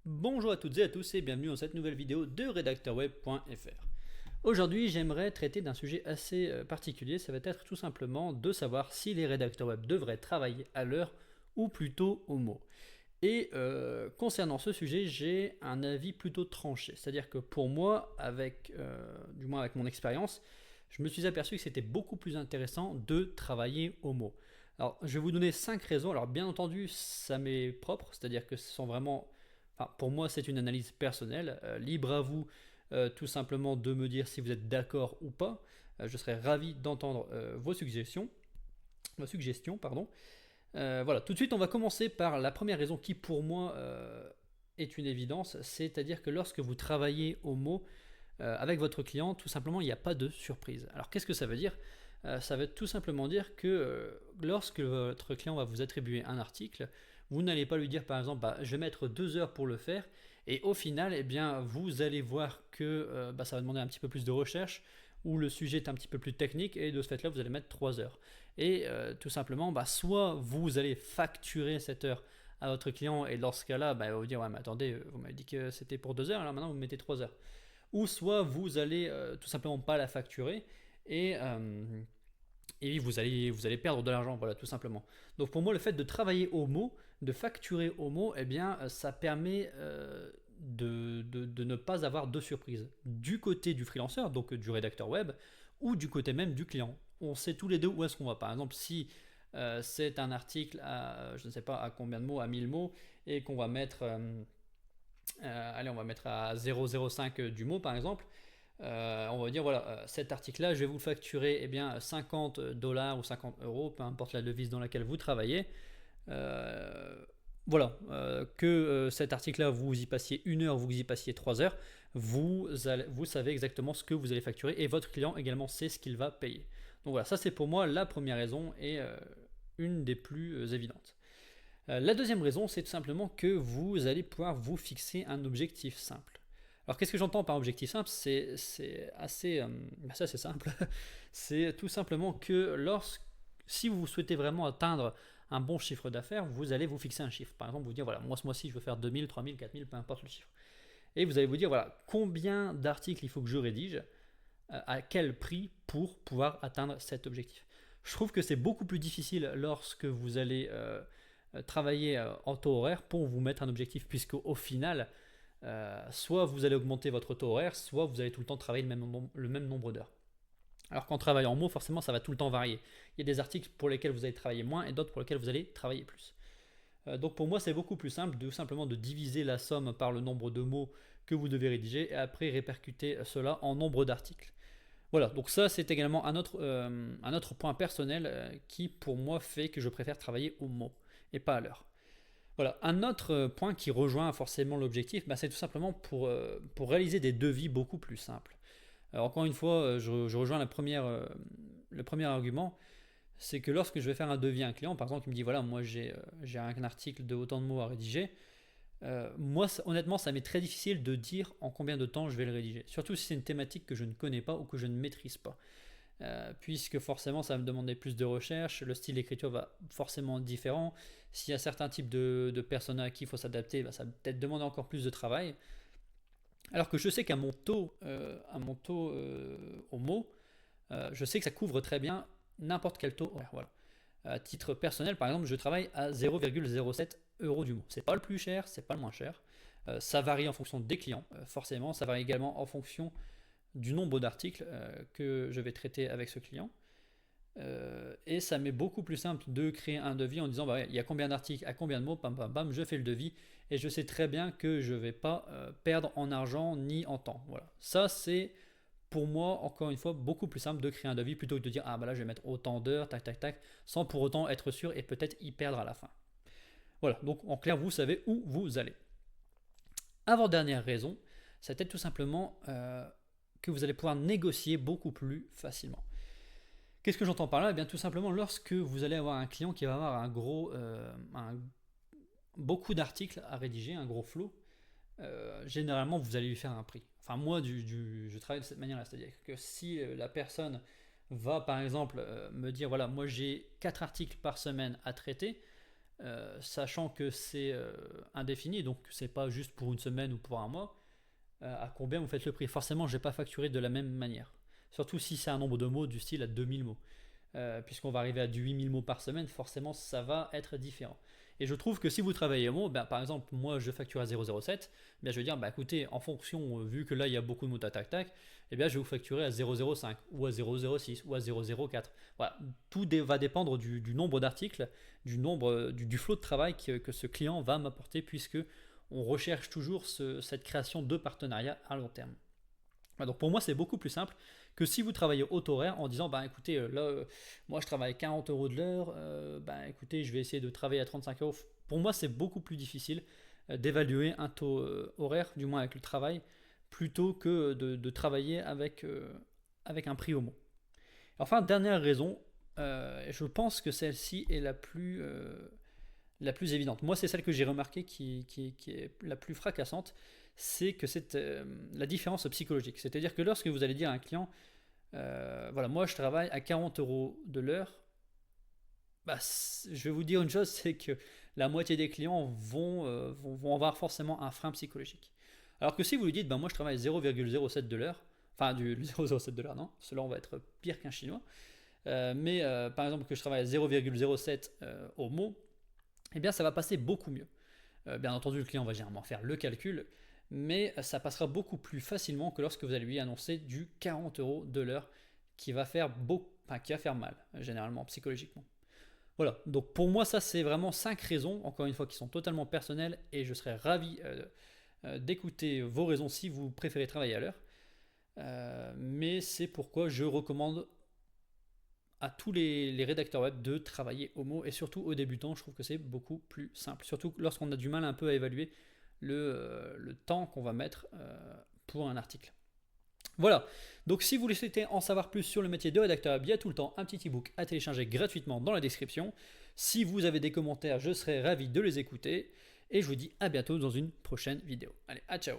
Bonjour à toutes et à tous et bienvenue dans cette nouvelle vidéo de rédacteurweb.fr. Aujourd'hui, j'aimerais traiter d'un sujet assez particulier, ça va être tout simplement de savoir si les rédacteurs web devraient travailler à l'heure ou plutôt au mot. Et concernant ce sujet, j'ai un avis plutôt tranché, c'est-à-dire que pour moi, du moins avec mon expérience, je me suis aperçu que c'était beaucoup plus intéressant de travailler au mot. Alors, je vais vous donner 5 raisons. Alors, bien entendu, ça m'est propre, c'est-à-dire que ce sont vraiment. Enfin, pour moi, c'est une analyse personnelle. Libre à vous, tout simplement, de me dire si vous êtes d'accord ou pas. Je serais ravi d'entendre vos suggestions, pardon. Voilà, tout de suite, on va commencer par la première raison qui, pour moi, est une évidence, c'est-à-dire que lorsque vous travaillez au mot, avec votre client, tout simplement, il n'y a pas de surprise. Alors, qu'est-ce que ça veut dire? Ça veut tout simplement dire que lorsque votre client va vous attribuer un article, vous n'allez pas lui dire par exemple, je vais mettre 2 heures pour le faire, et au final, eh bien, vous allez voir que ça va demander un petit peu plus de recherche, ou le sujet est un petit peu plus technique, et de ce fait-là, vous allez mettre 3 heures. Et tout simplement, soit vous allez facturer cette heure à votre client, et dans ce cas-là, il va vous dire, ouais, mais attendez, vous m'avez dit que c'était pour 2 heures, alors maintenant vous mettez 3 heures. Ou soit vous allez tout simplement pas la facturer et, euh, et vous allez perdre de l'argent, voilà, tout simplement. Donc pour moi, le fait de travailler au mot, de facturer au mot, eh bien, ça permet de ne pas avoir de surprise du côté du freelanceur, donc du rédacteur web, ou du côté même du client. On sait tous les deux où est-ce qu'on va. Par exemple, si c'est un article à, je ne sais pas à combien de mots, à 1000 mots, et qu'on va mettre allez, on va mettre à 0,05 du mot par exemple. On va dire voilà, cet article-là, je vais vous le facturer $50 ou 50 €, peu importe la devise dans laquelle vous travaillez. Euh, voilà, que cet article-là, vous y passiez 1 heure, vous y passiez 3 heures, vous savez exactement ce que vous allez facturer et votre client également sait ce qu'il va payer. Donc voilà, ça c'est pour moi la première raison et une des plus évidentes. La deuxième raison, c'est tout simplement que vous allez pouvoir vous fixer un objectif simple. Alors qu'est-ce que j'entends par objectif simple? C'est assez simple. C'est tout simplement que si vous souhaitez vraiment atteindre un bon chiffre d'affaires, vous allez vous fixer un chiffre. Par exemple, vous dire, voilà, moi ce mois-ci, je veux faire 2000, 3000, 4000, peu importe le chiffre. Et vous allez vous dire, voilà, combien d'articles il faut que je rédige, à quel prix pour pouvoir atteindre cet objectif. Je trouve que c'est beaucoup plus difficile lorsque vous allez travailler en taux horaire pour vous mettre un objectif, puisque au final, soit vous allez augmenter votre taux horaire, soit vous allez tout le temps travailler le même nombre d'heures. Alors qu'en travaillant en mots, forcément, ça va tout le temps varier. Il y a des articles pour lesquels vous allez travailler moins et d'autres pour lesquels vous allez travailler plus. Donc pour moi, c'est beaucoup plus simple de simplement de diviser la somme par le nombre de mots que vous devez rédiger et après répercuter cela en nombre d'articles. Voilà, donc ça c'est également un autre point personnel qui pour moi fait que je préfère travailler au mot et pas à l'heure. Voilà, un autre point qui rejoint forcément l'objectif, c'est tout simplement pour réaliser des devis beaucoup plus simples. Alors encore une fois, je rejoins le premier argument, c'est que lorsque je vais faire un devis à un client, par exemple, qui me dit voilà, moi j'ai un article de autant de mots à rédiger, moi honnêtement, ça m'est très difficile de dire en combien de temps je vais le rédiger. Surtout si c'est une thématique que je ne connais pas ou que je ne maîtrise pas. Puisque forcément ça va me demander plus de recherche, le style d'écriture va forcément être différent. S'il y a certains types de personas à qui il faut s'adapter, ça va peut-être demander encore plus de travail. Alors que je sais qu'à mon taux au mot, je sais que ça couvre très bien n'importe quel taux horaire. Voilà. À titre personnel, par exemple, je travaille à 0,07 euros du mot. C'est pas le plus cher, c'est pas le moins cher. Ça varie en fonction des clients, forcément. Ça varie également en fonction du nombre d'articles que je vais traiter avec ce client. Et ça m'est beaucoup plus simple de créer un devis en disant il y a combien d'articles, à combien de mots, bam bam bam, je fais le devis et je sais très bien que je ne vais pas perdre en argent ni en temps. Voilà. Ça c'est pour moi encore une fois beaucoup plus simple de créer un devis plutôt que de dire là je vais mettre autant d'heures, tac tac tac, sans pour autant être sûr et peut-être y perdre à la fin. Voilà, donc en clair vous savez où vous allez. Avant-dernière raison, c'était tout simplement que vous allez pouvoir négocier beaucoup plus facilement. Qu'est-ce que j'entends par là? Eh bien, tout simplement, lorsque vous allez avoir un client qui va avoir beaucoup d'articles à rédiger, un gros flot, généralement, vous allez lui faire un prix. Enfin, moi, je travaille de cette manière-là. C'est-à-dire que si la personne va, par exemple, me dire, voilà, moi j'ai 4 articles par semaine à traiter, sachant que c'est indéfini, donc c'est pas juste pour une semaine ou pour un mois, à combien vous faites le prix? Forcément, je vais pas facturer de la même manière. Surtout si c'est un nombre de mots du style à 2000 mots. Puisqu'on va arriver à du 8000 mots par semaine, forcément ça va être différent. Et je trouve que si vous travaillez au mot, ben, par exemple, moi je facture à 0,07, ben, je vais dire, ben, écoutez, en fonction, vu que là il y a beaucoup de mots tac tac, eh bien, je vais vous facturer à 0,05 ou à 0,06 ou à 0,04. Voilà, tout va dépendre du nombre d'articles, du nombre du flot de travail que ce client va m'apporter, puisque on recherche toujours cette création de partenariat à long terme. Donc pour moi, c'est beaucoup plus simple que si vous travaillez au taux horaire en disant, bah écoutez, là, moi je travaille 40 euros de l'heure, bah écoutez, je vais essayer de travailler à 35 euros. Pour moi, c'est beaucoup plus difficile d'évaluer un taux horaire, du moins avec le travail, plutôt que de travailler avec un prix au mot. Enfin, dernière raison, je pense que celle-ci est la plus évidente. Moi, c'est celle que j'ai remarquée qui est la plus fracassante, c'est que c'est la différence psychologique. C'est-à-dire que lorsque vous allez dire à un client, voilà, moi je travaille à 40 euros de l'heure, bah, je vais vous dire une chose, c'est que la moitié des clients vont avoir forcément un frein psychologique. Alors que si vous lui dites, bah, moi je travaille 0,07 de l'heure, enfin du 0,07 de l'heure, non, cela on va être pire qu'un chinois, mais par exemple que je travaille à 0,07 au mot, eh bien ça va passer beaucoup mieux. Bien entendu, le client va généralement faire le calcul, mais ça passera beaucoup plus facilement que lorsque vous allez lui annoncer du 40 euros de l'heure qui va faire qui va faire mal, généralement, psychologiquement. Voilà, donc pour moi, ça c'est vraiment 5 raisons, encore une fois, qui sont totalement personnelles, et je serais ravi d'écouter vos raisons si vous préférez travailler à l'heure. Mais c'est pourquoi je recommande à tous les rédacteurs web de travailler au mot, et surtout aux débutants, je trouve que c'est beaucoup plus simple, surtout lorsqu'on a du mal un peu à évaluer le temps qu'on va mettre pour un article. Voilà, donc si vous souhaitez en savoir plus sur le métier de rédacteur web, il y a tout le temps un petit ebook à télécharger gratuitement dans la description. Si vous avez des commentaires, je serai ravi de les écouter, et je vous dis à bientôt dans une prochaine vidéo. Allez, à ciao.